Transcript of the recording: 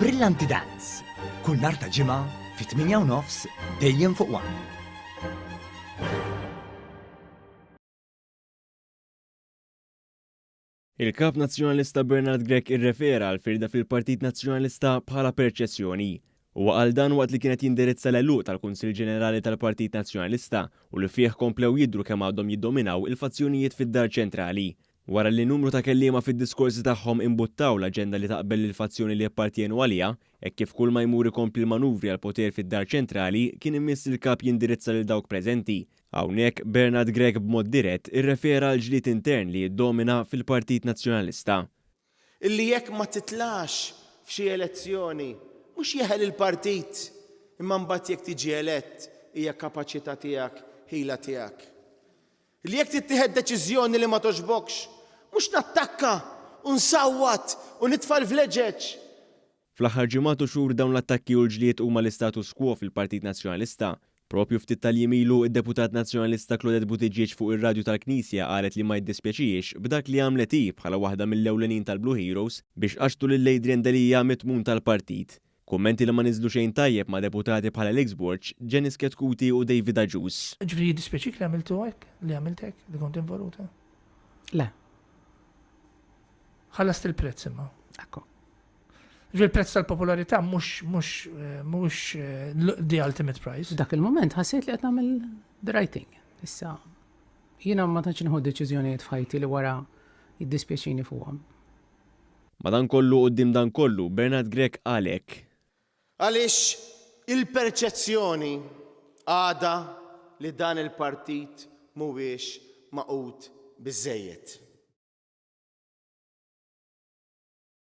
Brillanti Dance. Kull nhar ta' ġimgħa fi 8:30 dejjem fuq One. Il-kap nazzjonalista Bernard Gregg irrefera għal firda fil-Partit Nazzjonalista bħala perċezzjoni. Huwa qal dan waqt li kienet jindirizza l-eluq tal-Kunsill Ġenerali tal-Partit Nazzjonalista u li fih komplew jidhru kemm għadhom jiddominaw il-fazzjonijiet fid-Dar Ċentrali. Wara li numru ta' kelliema fid-diskorsi tagħhom imbuttaw l-aġenda li taqbel il-fazzjoni li appartjenu għaliha, hekk kif kull ma jmur ikompli l-manuvri għal poter fid-Dar Ċentrali kien immiss il-kap jindirizza lil dawk preżenti. Hawnhekk Bernard Gregg b'mod dirett irrefera l ġlied intern li jiddomina fil-Partit Nazzjonalista. Illi jekk ma titlax f'xi elezzjoni mhux jeħel il-partit, imma mbagħad jekk tiġi elett hija kapaċità tiegħek, ħila tiegħek. Li jekk tittieħed deċiżjoni li ma toġbokx, mhux nattakka u nsawwat u nitfal f'leġeġ. Fl-aħħar ġimgħat u xhur dawn l-attakki u l-ġlied huma l-istatus quo fil-Partit Nazzjonalista. Propju ftit tal-jimilu id-deputat nazzjonalista Claudette Buttigieg fuq ir-radju tal-Knisja qalet li ma jiddispjaċix b'dak li għamlet hi bħala waħda mill-ewlenin tal-Blue Heroes biex qaxtu lil Adrian Delija mitmun tal-partit. Kummenti li ma niżlu xejn tajjeb ma' deputati bħala Alex Borch, Janice Ketkuti u David Agius. Ġifieri jiddispjaċik li għamiltu hekk, li għamilt hekk, li kont involuta? Le. Ħallast il-prezz imma. Ekku. Il-prezz tal-popolarità mhux the ultimate price. Dak il-moment ħassejt li qed nagħmel the right thing. Issa jiena ma tantx inħu deċiżjonijiet f'ħajti li wara jiddispjaċini fuqhom. Madankollu quddiem dan kollu Bernard Gregg għalek. Għaliex il-perċezzjoni għada li dan il-partit mhuwiex maqut biżżejjed.